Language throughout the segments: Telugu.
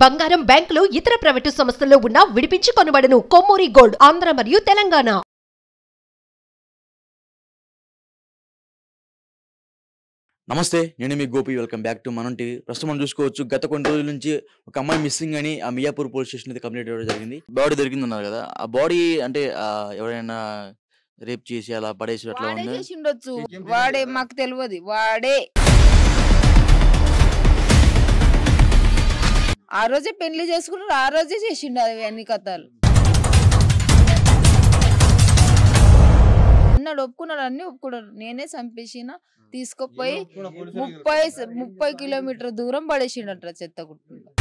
బంగారం బ్యాంకులు ఇతర ప్రైవేటు సంస్థల్లో ఉన్న విడిపించి కొనబడును. కొమ్మూరి గోల్డ్ ఆంధ్ర మరియు తెలంగాణ. నమస్తే, నేను మీ గోపి. వెల్కమ్ బ్యాక్ టు మనం టీవీ. ప్రస్తుతం మనం చూసుకోవచ్చు, గత కొన్ని రోజుల నుంచి ఒక అమ్మాయి మిస్సింగ్ అని ఆ మియాపూర్ పోలీస్ స్టేషన్ అయితే కంప్లైంట్ ఇవ్వడం జరిగింది. బాడీ దొరికిందన్నారు కదా, ఆ బాడీ అంటే ఎవరైనా రేప్ చేసి అలా పడేసి అట్లా వాడే ఉంది. చేసి ఉండొచ్చు. వాడే మాకు తెలియదు. వాడే ఆ రోజే పెళ్లి చేసుకున్నారు, ఆ రోజే చేసిండు అవి అన్ని కథలు. అన్నాడు, ఒప్పుకున్నాడు, అన్ని ఒప్పుకున్నాడు. నేనే చంపేసిన, తీసుకుపోయి 30 కిలోమీటర్ దూరం పడేసిండట చెత్త కుటుంబం.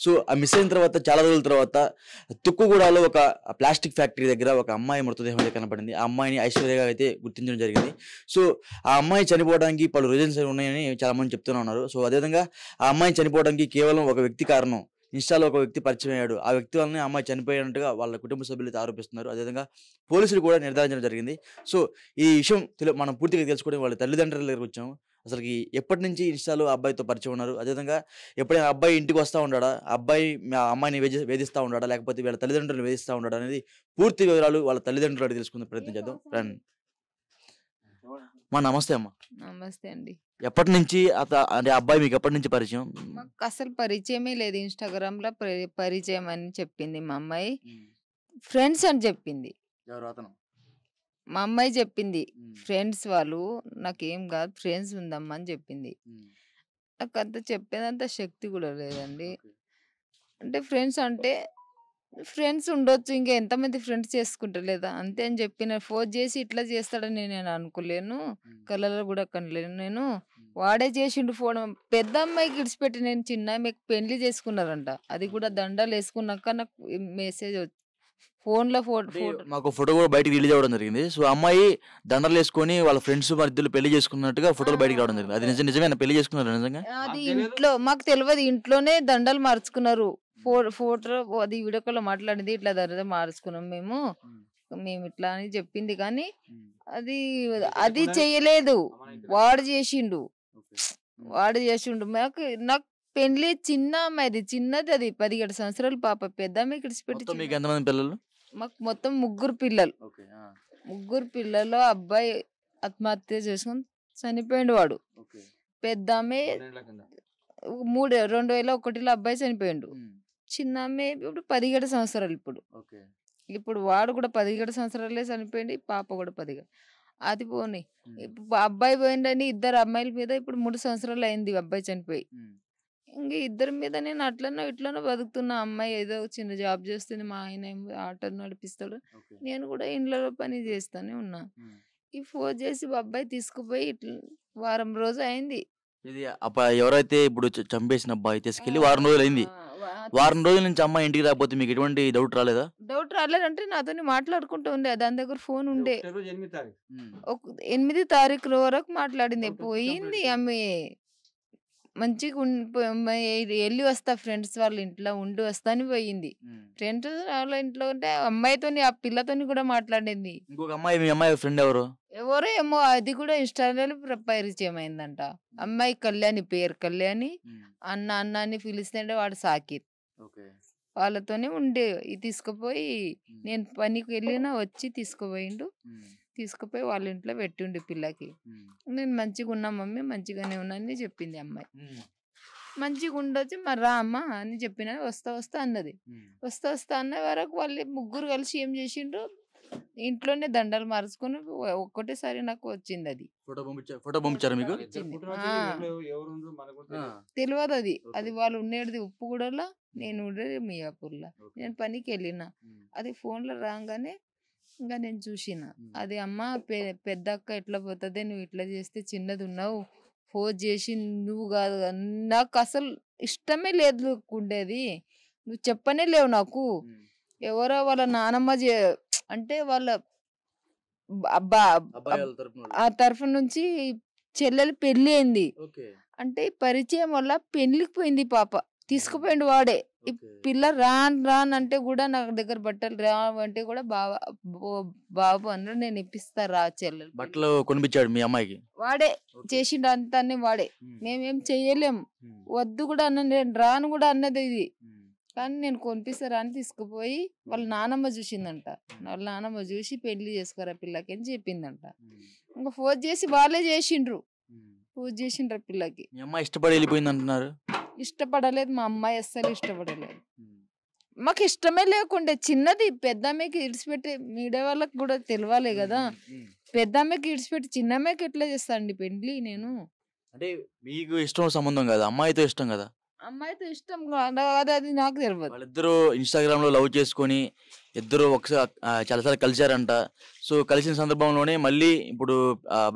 సో ఆ మిస్ అయిన తర్వాత చాలా రోజుల తర్వాత తుక్కుగూడలో ఒక ప్లాస్టిక్ ఫ్యాక్టరీ దగ్గర ఒక అమ్మాయి మృతదేహం అయితే కనపడింది. ఆ అమ్మాయిని ఐశ్వర్యగా అయితే గుర్తించడం జరిగింది. సో ఆ అమ్మాయి చనిపోవడానికి పలు రీజన్స్ ఉన్నాయని చాలా మంది చెప్తూనే ఉన్నారు. సో అదేవిధంగా ఆ అమ్మాయి చనిపోవడానికి కేవలం ఒక వ్యక్తి కారణం. ఇన్స్టాలో ఒక వ్యక్తి పరిచయం అయ్యాడు. ఆ వ్యక్తి వల్లనే అమ్మాయి చనిపోయినట్టుగా వాళ్ళ కుటుంబ సభ్యులు అయితే ఆరోపిస్తున్నారు. అదేవిధంగా పోలీసులు కూడా నిర్ధారించడం జరిగింది. సో ఈ విషయం మనం పూర్తిగా తెలుసుకోవడం వాళ్ళ తల్లిదండ్రుల దగ్గరకు వచ్చాము. అసలుకి ఎప్పటి నుంచి ఇన్స్టాలో అబ్బాయితో పరిచయం ఉన్నారు, అదేవిధంగా ఎప్పుడైనా అబ్బాయి ఇంటికి వస్తూ ఉన్నాడా, అబ్బాయి అమ్మాయిని వేధిస్తూ ఉన్నాడా, లేకపోతే వీళ్ళ తల్లిదండ్రులు వేధిస్తూ ఉన్నాడా అనేది పూర్తి వివరాలు వాళ్ళ తల్లిదండ్రులు అడిగి తెలుసుకునే ప్రయత్నం చేద్దాం. రండి మా. నమస్తే అమ్మ. నమస్తే అండి. ఎప్పటి నుంచి అంటే అబ్బాయి మీకు ఎప్పటి నుంచి పరిచయం? మాకు అసలు పరిచయమే లేదు. ఇన్స్టాగ్రామ్ లో పరిచయం అని చెప్పింది మా అమ్మాయి. ఫ్రెండ్స్ అని చెప్పింది మా అమ్మాయి. చెప్పింది ఫ్రెండ్స్ వాళ్ళు, నాకేం కాదు ఫ్రెండ్స్ ఉందమ్మా అని చెప్పింది. నాకు అంత చెప్పేదంత శక్తి కూడా లేదండి. అంటే ఫ్రెండ్స్ అంటే ఫ్రెండ్స్ ఉండొచ్చు, ఇంకా ఎంతమంది ఫ్రెండ్స్ చేసుకుంటారు లేదా అంతే అని చెప్పిన. ఫోన్ చేసి ఇట్లా చేస్తాడని నేను అనుకోలేను, కళ్ళలో కూడా కనలేను నేను. వాడే చేసిండు ఫోన్. పెద్ద అమ్మాయికి ఇడిచిపెట్టి నేను చిన్న అమ్మాయికి పెళ్లి చేసుకున్నారంట. అది కూడా దండాలు వేసుకున్నాక నాకు మెసేజ్ ఫోన్లో మాకు ఫోటో కూడా బయటకు రిలీజ్ అవ్వడం జరిగింది. సో అమ్మాయి దండలు వేసుకొని వాళ్ళ ఫ్రెండ్స్ మధ్యలో పెళ్లి చేసుకున్నట్టుగా ఫోటోలు బయటకు రావడం జరిగింది. అది నిజమేనా? పెళ్లి చేసుకున్నారు నిజంగా? అది ఇంట్లో మాకు తెలియదు. ఇంట్లోనే దండలు మార్చుకున్నారు. ఫోటో అది వీడియో కాల్ మాట్లాడింది. ఇట్లా దండలు మార్చుకున్నాం మేము ఇట్లా అని చెప్పింది. కానీ అది చేయలేదు. వాడు చేసిండు. నాకు పెళ్లి చిన్న అమ్మాయిది, చిన్నది. అది 17 సంవత్సరాలు పాప. పెద్ద అమ్మాయికి ఇడిచిపెట్టి. మీకు ఎంతమంది పిల్లలు? మాకు మొత్తం 3 పిల్లలు. 3 పిల్లలు. అబ్బాయి ఆత్మహత్య చేసుకుని చనిపోయిండు వాడు. పెద్ద అమ్మాయి 2001లో అబ్బాయి చనిపోయిండు. చిన్న అమ్మాయి ఇప్పుడు 17 సంవత్సరాలు. ఇప్పుడు వాడు కూడా 17 సంవత్సరాలే చనిపోయింది. పాప కూడా 17. అది పోనీ, అబ్బాయి పోయిండని 2 అమ్మాయిల మీద ఇప్పుడు 3 సంవత్సరాలు అయింది అబ్బాయి చనిపోయి. ఇంక 2 మీద నేను అట్లనో ఇట్లనో బతుకుతున్నా. అమ్మాయి ఏదో చిన్న జాబ్ చేస్తుంది, మా ఆయన ఆటో నడిపిస్తాడు, నేను కూడా ఇంట్లో పని చేస్తానే ఉన్నా. ఈ ఫోన్ చేసి అబ్బాయి తీసుకుపోయి ఇట్లా వారం రోజు అయింది. ఇది ఎవరైతే ఇప్పుడు చంపేసిన అబ్బాయి తీసుకెళ్లి వారం రోజులు అయింది. వారం రోజుల నుంచి అమ్మాయి ఇంటికి రాకపోతే మీకు ఎటువంటి డౌట్ రాలేదా? డౌట్ రాలేదంటే నాతో మాట్లాడుకుంటూ ఉండే. దాని దగ్గర ఫోన్ ఉండే. 8 తారీఖు వరకు మాట్లాడింది. పోయింది ఆమె మంచిగా వెళ్ళి వస్తా ఫ్రెండ్స్ వాళ్ళ ఇంట్లో ఉండి వస్తా అని పోయింది. ఫ్రెండ్స్ వాళ్ళ ఇంట్లో ఉంటే అమ్మాయితోని ఆ పిల్లతోని కూడా మాట్లాడింది. ఇంకొక అమ్మాయి, మీ అమ్మాయి ఫ్రెండ్ ఎవరో ఏమో, అది కూడా ఇన్స్టాలో పరిచయం అయిందంట. అమ్మాయి కళ్యాణి, పేరు కళ్యాణి. అన్న అన్న అని పిలిస్తే వాడు సాకిర్. వాళ్ళతోనే ఉండే. తీసుకుపోయి నేను పనికి వెళ్ళినా వచ్చి తీసుకుపోయిండు. తీసుకుపోయి వాళ్ళ ఇంట్లో పెట్టిండు పిల్లకి. నేను మంచిగా ఉన్నా మమ్మీ, మంచిగానే ఉన్నా అని చెప్పింది అమ్మాయి. మంచిగా ఉండొచ్చు మరి రా అమ్మ అని చెప్పిన. వస్తా అన్నది. వస్తా అన్న వరకు వాళ్ళు 3 కలిసి ఏం చేసిండ్రు, ఇంట్లోనే దండలు మార్చుకొని ఒక్కటేసారి నాకు వచ్చింది. అది ఫోటో పంపించారు మీకు? తెలియదు. అది వాళ్ళు ఉండేది ఉప్పుగూడలో, నేను ఉండేది మియాపూర్లో. నేను పనికి వెళ్ళిన. అది ఫోన్లో రాగానే ఇంకా నేను చూసిన. అది అమ్మ పెద్ద అక్క ఎట్లా పోతుంది, నువ్వు ఇట్లా చేస్తే చిన్నది ఉన్నావు, ఫోన్ చేసి నువ్వు కాదు. నాకు అసలు ఇష్టమే లేదు ఉండేది. నువ్వు చెప్పనే లేవు నాకు. ఎవరో వాళ్ళ నానమ్మ అంటే వాళ్ళ ఆ తరఫు నుంచి చెల్లెలు పెళ్లి అయింది. అంటే పరిచయం వల్ల పెళ్లికి పోయింది పాప. తీసుకుపోయిండు వాడే. ఈ పిల్ల రాను అంటే కూడా నా దగ్గర బట్టలు రావంటే కూడా బాబు అన్నాడు, నేను ఇప్పిస్తా రా చెల్లెలు. బట్టలు కొనిపించాడు మీ అమ్మాయికి? వాడే చేసిండు అంతా వాడే. మేమేం చెయ్యలేము. వద్దు కూడా అన్న, నేను రాను కూడా అన్నది ఇది. కానీ నేను కొనిపిస్తారా అని తీసుకుపోయి వాళ్ళ నానమ్మ చూసిందంట. వాళ్ళ నానమ్మ చూసి పెళ్లి చేసుకోరా పిల్లకి అని చెప్పిందంట. ఇంకా ఫోన్ చేసి వాళ్ళే చేసిండ్రు, పూజ చేసిండ్రు పిల్లకి. మీ అమ్మాయి ఇష్టపడి వెళ్ళిపోయింది అంటున్నారు. ఇష్టపడలేదు మా అమ్మాయి, అస్సలు ఇష్టపడలేదు. మాకు ఇష్టమే లేకుండే. చిన్నది పెద్దమ్మకి ఇడిచిపెట్టి మీడియా వాళ్ళకి కూడా తెలియాలి కదా. పెద్దమ్మకి ఇడిచిపెట్టి చిన్నమ్మకి ఎట్లా చేస్తాండి పెళ్లి నేను? అంటే మీకు ఇష్టం సంబంధం కదా, అమ్మాయితో ఇష్టం కదా. అమ్మాయితో ఇష్టం కాదు, అది నాకు తెలియదు. వాళ్ళిద్దరూ ఇన్స్టాగ్రామ్ లో లవ్ చేసుకొని ఇద్దరు ఒకసారి చాలాసార్లు కలిశారంట. సో కలిసిన సందర్భంలోనే మళ్ళీ ఇప్పుడు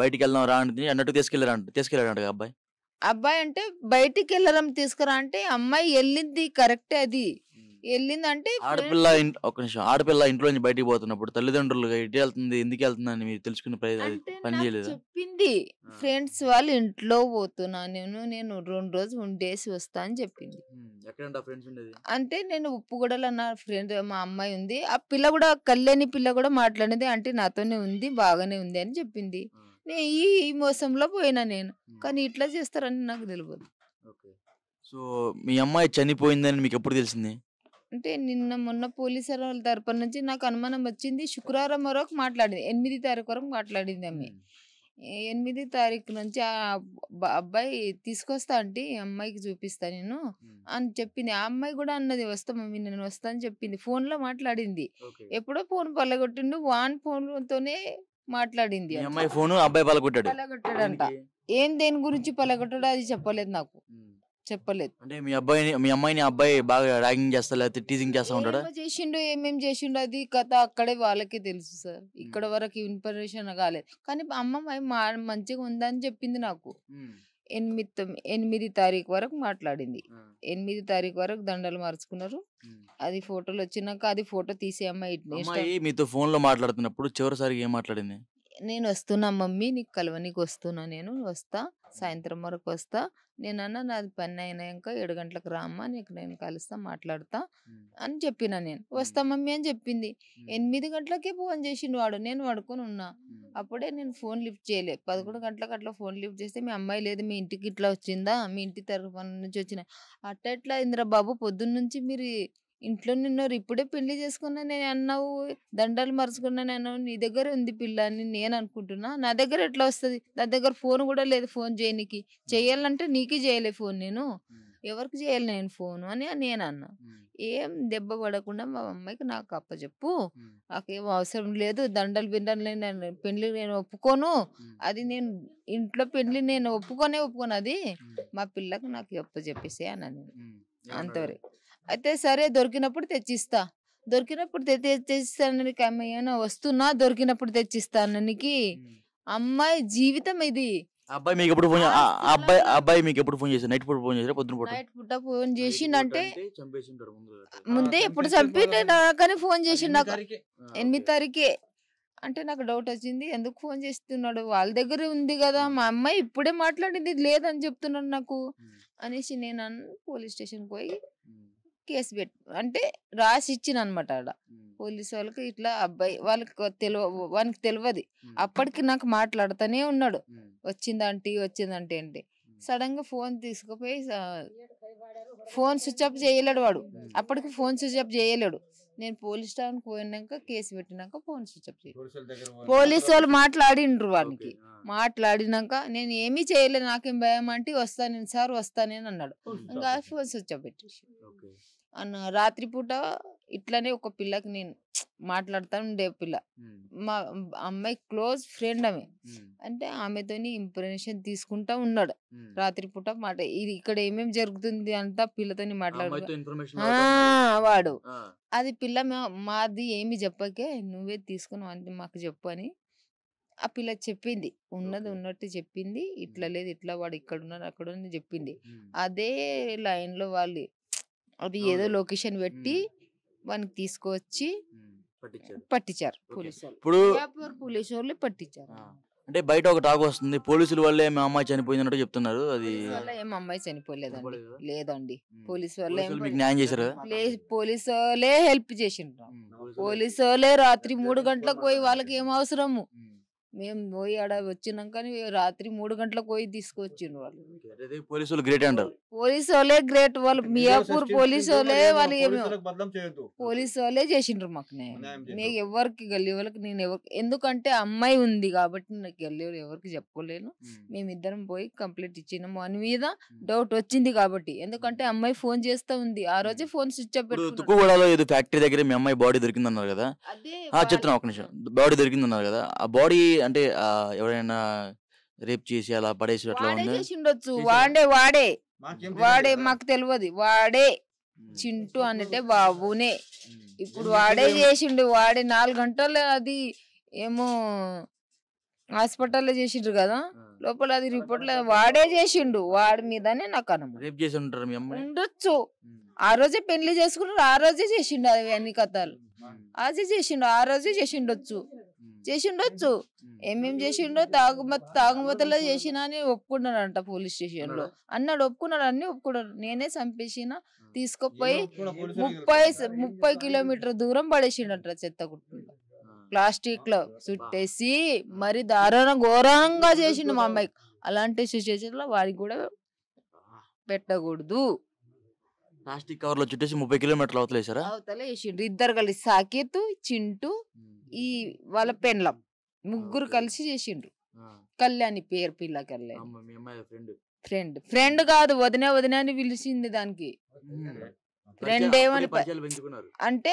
బయటికి వెళ్దాం రా అని అన్నట్టు తీసుకెళ్ళాడంట అబ్బాయి. అబ్బాయి అంటే బయటికి వెళ్ళడం తీసుకురా అంటే అమ్మాయి వెళ్ళింది కరెక్టే. అది వెళ్ళిందంటే ఆడపిల్ల ఇంట్లో నుంచి బయటికి పోతున్నప్పుడు తల్లిదండ్రులు ఎటు వెళ్తుంది, ఎందుకు వెళ్తుంది అని మీరు తెలుసుకునే పని చేయలేదు? చెప్పింది ఫ్రెండ్స్ వాళ్ళు ఇంట్లో పోతున్నా నేను 2 రోజులు ఉండేసి వస్తా అని చెప్పింది. అంటే నేను ఉప్పుగూడలో నా ఫ్రెండ్ మా అమ్మాయి ఉంది, ఆ పిల్ల కూడా కళ్యాణి పిల్ల కూడా మాట్లాడింది, అంటే నాతోనే ఉంది బాగానే ఉంది అని చెప్పింది. నేను ఈ మోసంలో పోయినా నేను, కానీ ఇట్లా చేస్తారని నాకు తెలియదు. సో మీ అమ్మాయి చనిపోయిందని మీకు ఎప్పుడు తెలిసింది? అంటే నిన్న మొన్న పోలీసుల వాళ్ళ తరపున నుంచి నాకు అనుమానం వచ్చింది. శుక్రవారం వరకు మాట్లాడింది, 8 తారీఖు వరకు మాట్లాడింది ఆమె. 8 తారీఖు నుంచి ఆ అబ్బాయి తీసుకొస్తా అంటే అమ్మాయికి చూపిస్తా నేను అని చెప్పింది. ఆ అమ్మాయి కూడా అన్నది వస్తా మమ్మీ నేను వస్తా అని చెప్పింది. ఫోన్ లో మాట్లాడింది. ఎప్పుడో ఫోన్ పల్లగొట్టిండు, వాన్ ఫోన్ తోనే మాట్లాడింది. పల్లగొట్టాడంట. దేని గురించి పల్లగొట్టాడో అది చెప్పలేదు, నాకు చెప్పలేదు. అంటే మీ అమ్మాయిని అబ్బాయి బాగా ర్యాగింగ్ చేస్తా లేకపోతే టీజింగ్ చేస్తా ఉంటాడా? చేసిండు, ఏమేం చేసిండు అది కథ అక్కడే వాళ్ళకే తెలుసు సార్. ఇక్కడ వరకు ఇన్ఫర్మేషన్ కాలేదు. కానీ అమ్మాయి మంచిగా ఉందని చెప్పింది నాకు. 8 తారీఖు వరకు మాట్లాడింది. 8 తారీఖు వరకు దండలు మార్చుకున్నారు. అది ఫోటోలు వచ్చినాక అది ఫోటో తీసే అమ్మాయి మీతో ఫోన్ లో మాట్లాడుతున్నప్పుడు చివరిసారిగా ఏం మాట్లాడింది? నేను వస్తున్నా మమ్మీ, నీకు కలవనికి వస్తున్నా, నేను వస్తా సాయంత్రం వరకు వస్తా. నేనన్నా నాది పని అయినాక 7 గంటలకు రామ్మా, నీకు నేను కలుస్తా మాట్లాడతా అని చెప్పిన. నేను వస్తా మమ్మీ అని చెప్పింది. 8 గంటలకే ఫోన్ చేసిండు వాడు, నేను పడుకొని ఉన్నా. అప్పుడే నేను ఫోన్ లిఫ్ట్ చేయలే. 11 గంటలకు అట్లా ఫోన్ లిఫ్ట్ చేస్తే మీ అమ్మాయి లేదు, మీ ఇంటికి ఇట్లా వచ్చిందా, మీ ఇంటి తరఫున నుంచి వచ్చిన అట్లా ఇంద్ర బాబు పొద్దున్న నుంచి మీరు ఇంట్లో నిన్నారు, ఇప్పుడే పెళ్లి చేసుకున్నా నేను అన్నావు, దండాలు మరుచుకున్నా నేను, నీ దగ్గర ఉంది పిల్ల అని నేను అనుకుంటున్నా. నా దగ్గర ఎట్లా వస్తుంది? నా దగ్గర ఫోన్ కూడా లేదు ఫోన్ చేయనికి. చేయాలంటే నీకే చేయలే ఫోన్, నేను ఎవరికి చేయాలి నేను ఫోన్ అని నేను అన్నా. ఏం దెబ్బ పడకుండా మా అమ్మాయికి నాకు అప్పచెప్పు, నాకేం అవసరం లేదు, దండలు బిండలు నేను పెళ్లి నేను ఒప్పుకోను, అది నేను ఇంట్లో పెళ్లి నేను ఒప్పుకోను, అది మా పిల్లకు నాకు అప్పచెప్పేసే అన్నా నేను. అంతవరకు అయితే సరే, దొరికినప్పుడు తెచ్చిస్తా, దొరికినప్పుడు తెచ్చిస్తాను నీకు. ఏమైనా వస్తున్నా దొరికినప్పుడు తెచ్చిస్తాను నీకు. అమ్మాయి జీవితం ఇది. అబ్బాయి మీకు ఎప్పుడు ఫోన్ అబ్బాయి మీకు ఎప్పుడు ఫోన్ చేశారు? నైట్ పూట ఫోన్ చేశారా పొద్దున పూట? నైట్ పూట ఫోన్ చేసిండంటే ముందే ఎప్పుడు చంపి నాకని ఫోన్ చేసిండు నాకు 8 తారీఖే. అంటే నాకు డౌట్ వచ్చింది, ఎందుకు ఫోన్ చేస్తున్నాడు, వాళ్ళ దగ్గర ఉంది కదా, మా అమ్మాయి ఇప్పుడే మాట్లాడింది లేదని చెప్తున్నాడు నాకు అనేసి నేను పోలీస్ స్టేషన్కి పోయి కేసు అంటే రాసి ఇచ్చిన అనమాట. ఆడ పోలీసు వాళ్ళకి ఇట్లా అబ్బాయి వానికి తెలియదు. అప్పటికి నాకు మాట్లాడుతూనే ఉన్నాడు, వచ్చిందంటే ఏంటి. సడన్ గా ఫోన్ తీసుకుపోయి ఫోన్ స్విచ్ ఆఫ్ చేయలేడు వాడు. అప్పటికి ఫోన్ స్విచ్ ఆఫ్ చేయలేడు. నేను పోలీస్ స్టేషన్కి పోయినాక కేసు పెట్టినాక ఫోన్ స్విచ్ ఆఫ్ చేయలేదు. పోలీసు వాళ్ళు మాట్లాడిండ్రు వానికి. మాట్లాడినాక నేను ఏమీ చేయలేదు, నాకేం భయం అంటే వస్తాను నేను సార్ వస్తానని అన్నాడు. ఇంకా ఫోన్ స్విచ్ ఆఫ్ పెట్టేసి అన్న. రాత్రిపూట ఇట్లానే ఒక పిల్లకి నేను మాట్లాడుతాను ఉండే పిల్ల, మా అమ్మాయి క్లోజ్ ఫ్రెండ్ ఆమె. అంటే ఆమెతోని ఇన్ఫర్మేషన్ తీసుకుంటా ఉన్నాడు రాత్రిపూట మాట. ఇది ఇక్కడ ఏమేమి జరుగుతుంది అంతా పిల్లతోని వాడు. అది పిల్ల మాది ఏమి చెప్పకే నువ్వే తీసుకున్నావు అంటే మాకు చెప్పు అని ఆ పిల్ల చెప్పింది. ఉన్నది ఉన్నట్టు చెప్పింది. ఇట్లా లేదు, ఇట్లా వాడు ఇక్కడ ఉన్నాడు అక్కడ ఉన్నది చెప్పింది. అదే లైన్ లో వాళ్ళు అది ఏదో లొకేషన్ పెట్టి వానికి తీసుకొచ్చి పట్టించారు పోలీసు వాళ్ళు. పోలీసు వాళ్ళు పట్టించారు. అంటే బయట ఒక టాక్ వస్తుంది, పోలీసుల వల్లే మా అమ్మాయి చనిపోయింది అన్నట్టు చెప్తున్నారు. అది పోలీస్ వల్ల ఏం అమ్మాయి చనిపోలేదండి. చనిపోలేదా? లేదండి. ఉమ్. పోలీస్ వల్ల ఏం పోలీసులు మీకు న్యాయం చేశారు కదా? పోలీసు వాళ్ళే హెల్ప్ చేసిండ్రు. పోలీసు వాళ్ళే రాత్రి 3 గంటలకు పోయి వాళ్ళకి ఏం అవసరము మేము పోయి ఆడ వచ్చినాక రాత్రి 3 గంటలకు పోయి తీసుకొచ్చిండ్రు వాళ్ళు. పోలీసులు గ్రేట్ అంటారు. పోలీసు వాళ్ళే గ్రేట్. వాళ్ళు మియాపూర్ పోలీసు వాళ్ళే వాళ్ళు పోలీసు వాళ్ళే చేసిండ్రు మాకు మీకు ఎవరికి గల్లీ వాళ్ళకి నేను ఎవరికి, ఎందుకంటే అమ్మాయి ఉంది కాబట్టి నాకు గల్లీ వాళ్ళు ఎవరికి చెప్పుకోలేను. మేమిద్దరం పోయి కంప్లైంట్ ఇచ్చినాము అని మీద డౌట్ వచ్చింది కాబట్టి, ఎందుకంటే అమ్మాయి ఫోన్ చేస్తా ఉంది. ఆ రోజే ఫోన్ స్విచ్ ఆఫ్ పెట్టుకున్నాడు. తుక్కుగూడలో ఏదో ఫ్యాక్టరీ దగ్గర మీ అమ్మాయి బాడీ దొరికిందన్నారు కదా? అదే చెప్తున్నా ఒక నిమిషం. బాడీ దొరికిందన్నారు కదా, ఆ బాడీ అంటే ఎవరైనా రేప్ చేసి అలా పడేసి అట్లా వాడే ఉందా? చేసిండొచ్చు. వాడే మాకు తెలియదు. వాడే చింటూ అంటే బాబునే. ఇప్పుడు వాడే చేసిండు. వాడే 4 గంటలు అది ఏమో హాస్పిటల్లో చేసిండ్రు కదా, లోపల అది రిపోర్ట్ లో వాడే చేసిండు. వాడి మీదనే నాకు అనుమానం. రేప్ చేసి ఉంటారు మీ అమ్మాయి? ఉండొచ్చు. ఆ రోజే పెళ్లి చేసుకున్నారు, ఆ రోజే చేసిండు అవి అన్ని కథలు. అదే చేసిండు, ఆ రోజే చేసిండొచ్చు. ఏమేం చేసిండో తాగుమతలో చేసినా అని ఒప్పుకున్నాడంట పోలీస్ స్టేషన్ లో. అన్నాడు, ఒప్పుకున్నాడు, అన్ని ఒప్పుకున్నాడు. నేనే చంపేసిన తీసుకుపోయి 30 కిలోమీటర్ దూరం పడేసిండట చెత్త కుటుంబం. ప్లాస్టిక్ లో చుట్టేసి మరి ఘోరంగా చేసిండు మా అమ్మాయికి. అలాంటి సిచ్యువేషన్ లో వాడికి కూడా పెట్టకూడదు. ప్లాస్టిక్ కవర్ లో చుట్టేసి 30 కిలోమీటర్లు అవతలేసారా? అవతల వేసిండు. ఇద్దరు కలిసి సాకేత్, చింటూ, ఈ వాళ్ళ పెండ్లం ముగ్గురు కలిసి చేసిండ్రు. కళ్యాణి పేరు పిల్ల కళ్యాణి. ఫ్రెండ్ కాదు, వదిన అని పిలిచింది దానికి. ఫ్రెండ్ ఏమని అంటే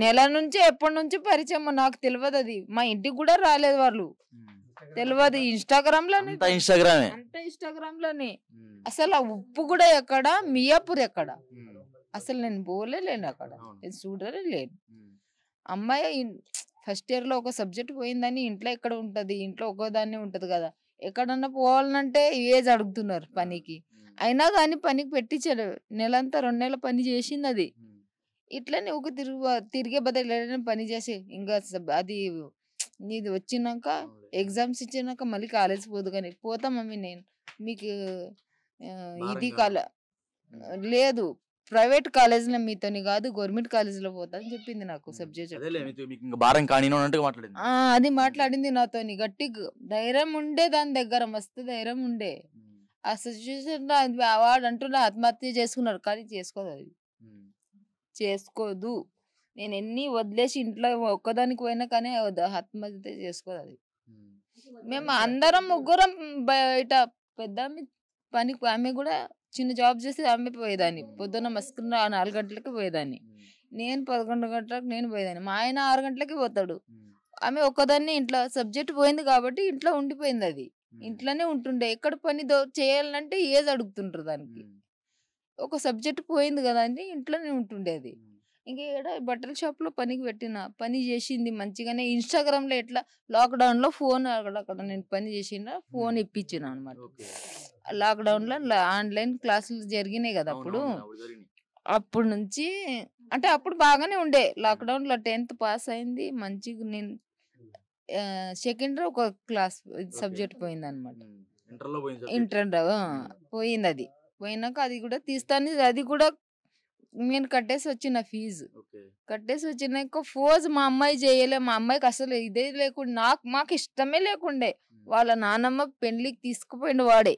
నెల నుంచి ఎప్పటి నుంచి పరిచయం నాకు తెలియదు. అది మా ఇంటికి కూడా రాలేదు వాళ్ళు, తెలియదు. ఇన్స్టాగ్రామ్ లోనే అసలు ఆ ఉప్పు కూడా ఎక్కడ, మియాపూర్ ఎక్కడ, అసలు నేను పోలేను అక్కడ, నేను చూడలే లేను. అమ్మాయి ఫస్ట్ ఇయర్ లో ఒక సబ్జెక్ట్ పోయిందని ఇంట్లో ఎక్కడ ఉంటది, ఇంట్లో ఒక్కోదాన్ని ఉంటది కదా. ఎక్కడన్నా పోవాలంటే ఏజ్ అడుగుతున్నారు పనికి. అయినా కానీ పనికి పెట్టించాడు. నెలంతా 2 నెలల పని చేసింది. అది ఇట్లనే ఒక తిరిగే బదులు పని చేసి ఇంకా అది నీది వచ్చినాక ఎగ్జామ్స్ ఇచ్చినాక మళ్ళీ కాలేజ్ పోదు. కానీ పోతా మమ్మీ నేను మీకు ఇది లేదు, ప్రైవేట్ కాలేజీలో మీతోని కాదు గవర్నమెంట్ కాలేజీలో పోతా అని చెప్పింది నాకు. సబ్జెక్ట్ అది మాట్లాడింది నాతోని. గట్టిగా ధైర్యం ఉండే, దాని దగ్గర మస్తు ధైర్యం ఉండే. ఆ సిచ్యువేషన్ వాడు అంటున్నా ఆత్మహత్య చేసుకున్నాడు, కానీ చేసుకోదు. నేను ఎన్ని వదిలేసి ఇంట్లో ఒక్కదానికి పోయినా కానీ ఆత్మహత్య చేసుకోదు. అది మేము అందరం ముగ్గురం బయట పెద్ద పనికి, ఆమె కూడా చిన్న జాబ్ చేసి ఆమె పోయేదాన్ని. పొద్దున్న మస్కున్న 4 గంటలకి పోయేదాన్ని, నేను 11 గంటలకు నేను పోయేదాన్ని. మా ఆయన 6 గంటలకి పోతాడు. ఆమె ఒక్కదాన్ని ఇంట్లో సబ్జెక్ట్ పోయింది కాబట్టి ఇంట్లో ఉండిపోయింది. అది ఇంట్లోనే ఉంటుండే. ఎక్కడ పని చేయాలంటే ఏజ్ అడుగుతుంటారు దానికి. ఒక సబ్జెక్ట్ పోయింది కదా అని ఇంట్లోనే ఉంటుండేది. ఇంకా బట్టల షాప్ లో పనికి పెట్టిన, పని చేసింది మంచిగానే. ఇన్స్టాగ్రామ్ లో ఎట్లా లాక్డౌన్ లో ఫోన్ అక్కడ నేను పని చేసిన, ఫోన్ ఇప్పించిన అనమాట. లాక్డౌన్ లో ఆన్లైన్ క్లాసులు జరిగినాయి కదా అప్పుడు నుంచి. అంటే అప్పుడు బాగానే ఉండే. లాక్డౌన్ లో 10th పాస్ అయింది మంచిగా. నేను సెకండ్ ఒక క్లాస్ సబ్జెక్ట్ పోయింది అనమాట. ఇంటర్ పోయింది. అది పోయినాక అది కూడా తీస్తాను. అది కూడా నేను కట్టేసి వచ్చిన ఫీజు. కట్టేసి వచ్చినాక ఫోజ్ మా అమ్మాయి చేయలే. మా అమ్మాయికి అసలు ఇదే లేకుండా, మాకు ఇష్టమే లేకుండే. వాళ్ళ నానమ్మ పెళ్లికి తీసుకుపోయిండు వాడే.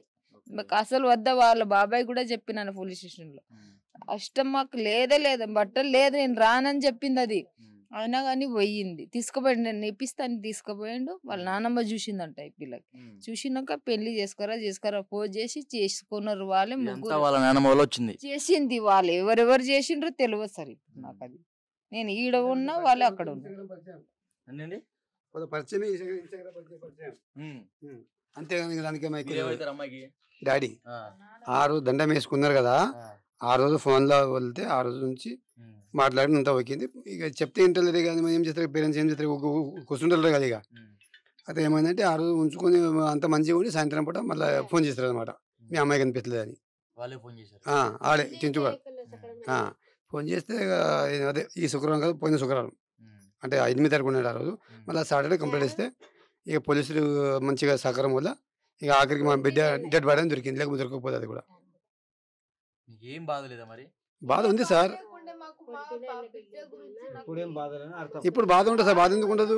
అసలు వద్ద వాళ్ళ బాబాయ్ కూడా చెప్పినాను పోలీస్ స్టేషన్ లో. ఇష్టం మాకు లేదే బట్టలు లేదు, నేను రానని చెప్పింది. అది అయినా కానీ పోయింది. తీసుకుపోయిండు, నేను ఇప్పిస్తాను తీసుకుపోయిండు. వాళ్ళ నానమ్మ చూసిందంట ఈ పిల్లకి. చూసినాక పెళ్లి చేసుకోరా పోజ్ చేసి చేసుకున్నారు. వాళ్ళే ముగ్గురు చేసింది. వాళ్ళు ఎవరెవరు చేసిండ్రో తెలియదు సరే నాకు. అది నేను ఈడ ఉన్నా, వాళ్ళు అక్కడ ఉన్నారు. డాడీ ఆ రోజు దండం వేసుకున్నారు కదా, ఆ రోజు ఫోన్లో వెళ్తే ఆ రోజు నుంచి మాట్లాడి అంతా ఓకేంది. ఇక చెప్తే ఇంటర్లేదు కానీ ఏం చేస్తారు, పేరెంట్స్ ఏం చేస్తారు, కూర్చుంటారు కదా. ఇక అయితే ఏమైందంటే ఆ రోజు ఉంచుకొని అంత మంచిగా ఉండి సాయంత్రం పూట మళ్ళీ ఫోన్ చేస్తారు అనమాట. మీ అమ్మాయి కనిపించలేదు అని. ఆడే చించుగా ఫోన్ చేస్తే అదే ఈ శుక్రవారం కాదు, పోయిన శుక్రవారం అంటే 8వ తారీఖు ఉన్నాడు ఆ రోజు. మళ్ళీ సాటర్డే కంప్లీట్ చేస్తే ఇక పోలీసులు మంచిగా సహకారం వల్ల ఇక ఆఖరికి మా బిడ్డ డెడ్ బాడీ అని దొరికింది, లేకపోతే దొరకకపోతే అది కూడా. ఏం బాధ లేదా మరి? బాధ ఉంది సార్, ఇప్పుడు బాధ ఉంటుంది సార్. బాధ ఎందుకు ఉండదు?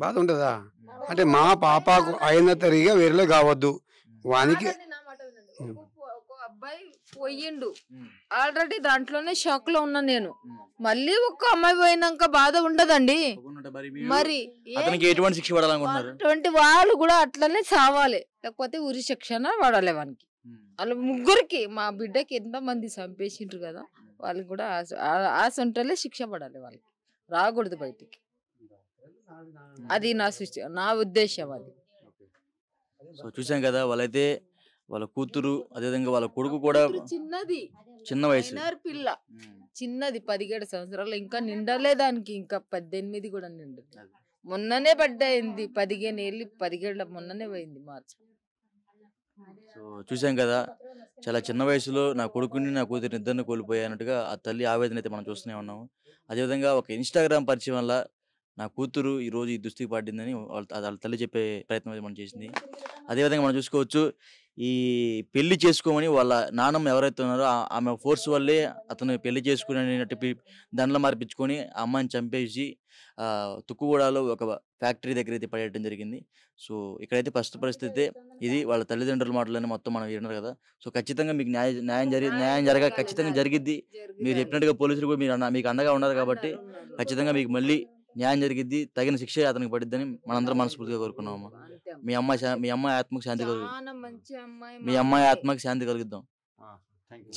బాధ ఉంటుందా అంటే మా పాపకు అయిన తరిగా వేరేలో కావద్దు వానికి. ఒక అబ్బాయి పోయిండు ఆల్రెడీ, దాంట్లోనే షాక్ లో ఉన్నా నేను. మళ్ళీ ఒక అమ్మాయి పోయినాక బాధ ఉండదండి మరి. అతనికి ఎటువంటి శిక్ష పడాలనుకుంటున్నారు? అటువంటి వాళ్ళు కూడా అట్లనే చావాలి, లేకపోతే ఉరి శిక్షణ పడాలి వానికి. వాళ్ళ ముగ్గురికి, మా బిడ్డకి ఎంత మంది చంపేసిండ్రు కదా, వాళ్ళకి కూడా ఆ సొంటలే శిక్ష పడాలి, వాళ్ళకి రాకూడదు బయటికి. అది నా ఉద్దేశం అది. సో చూసాం కదా, వాళ్ళైతే వాళ్ళ కూతురు అదేవిధంగా వాళ్ళ కొడుకు కూడా చిన్న వయసు పిల్ల, చిన్నది 17 సంవత్సరాలు, ఇంకా నిండలే దానికి, ఇంకా 18 కూడా నిండదు. మొన్ననే పడ్డాయింది, 15 ఏళ్ళు, 17 మొన్ననే పోయింది మార్చి. సో చూసాం కదా, చాలా చిన్న వయసులో నా కొడుకుని నా కూతురిని ఇద్దరిని కోల్పోయానట్టుగా ఆ తల్లి ఆవేదన అయితే మనం చూస్తూనే ఉన్నాము. అదేవిధంగా ఒక ఇన్స్టాగ్రామ్ పరిచయం వల్ల నా కూతురు ఈరోజు ఈ దుస్థితికి పడిందని వాళ్ళ తల్లి చెప్పే ప్రయత్నం అయితే మనం చేసింది. అదేవిధంగా మనం చూసుకోవచ్చు, ఈ పెళ్లి చేసుకోమని వాళ్ళ నాన్నమ్మ ఎవరైతే ఉన్నారో ఆమె ఫోర్స్ వల్లే అతను పెళ్లి చేసుకునేటట్టు దండలు మార్పించుకొని ఆ అమ్మాయిని చంపేసి తుక్కుగూడలో ఒక ఫ్యాక్టరీ దగ్గర అయితే పడేయడం జరిగింది. సో ఇక్కడైతే ప్రస్తుత పరిస్థితి ఇది. వాళ్ళ తల్లిదండ్రుల మాటలని మొత్తం మనం విన్నారు కదా. సో ఖచ్చితంగా మీకు న్యాయం ఖచ్చితంగా జరిగిద్ది. మీరు చెప్పినట్టుగా పోలీసులు కూడా మీకు అండగా ఉన్నారు కాబట్టి ఖచ్చితంగా మీకు మళ్ళీ న్యాయం జరిగిద్ది, తగిన శిక్ష అతనికి పడిద్దని మనందరం మనస్ఫూర్తిగా కోరుకున్నాము. మీ అమ్మాయి ఆత్మకు శాంతి మీ అమ్మాయి ఆత్మకి శాంతి కలుగుద్దాం.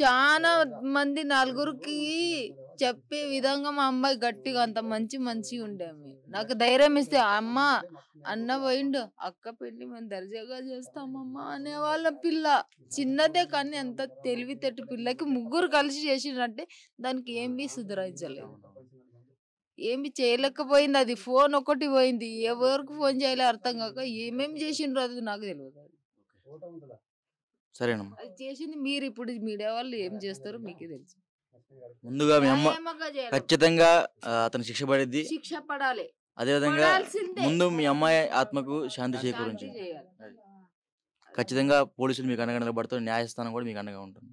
చాలా మంది నలుగురికి చెప్పే విధంగా మా అమ్మాయి గట్టిగా అంత మంచి ఉండేమి. నాకు ధైర్యం ఇస్తే, అమ్మ అన్న పోయిండు, అక్క పెళ్లి మేము దర్జాగా చేస్తామమ్మా అనేవాళ్ళ. పిల్ల చిన్నదే కానీ ఎంత తెలివితేట పిల్లకి. ముగ్గురు కలిసి చేసినట్టే దానికి ఏమీ సుధరించలేదు, ఏమి చేయలేకపోయింది. అది ఫోన్ ఒకటి పోయింది, ఎవరికి ఫోన్ చేయాలో అర్థం కాక ఏమేమి చేసిండ్రు అది నాకు తెలియదు. సరేనమ్మా, అది చేసింది మీరు. ఇప్పుడు మీడియా వాళ్ళు ఏం చేస్తారో మీకే తెలుసు. ముందుగా మీ అమ్మ ఖచ్చితంగా అతను శిక్ష పడిద్ది, శిక్ష పడాలి. అదేవిధంగా ముందు మీ అమ్మాయి ఆత్మకు శాంతి చేకూరించి ఖచ్చితంగా పోలీసులు మీకు అండగా నిలబడతారు, న్యాయస్థానం కూడా మీకు అండగా ఉంటుంది.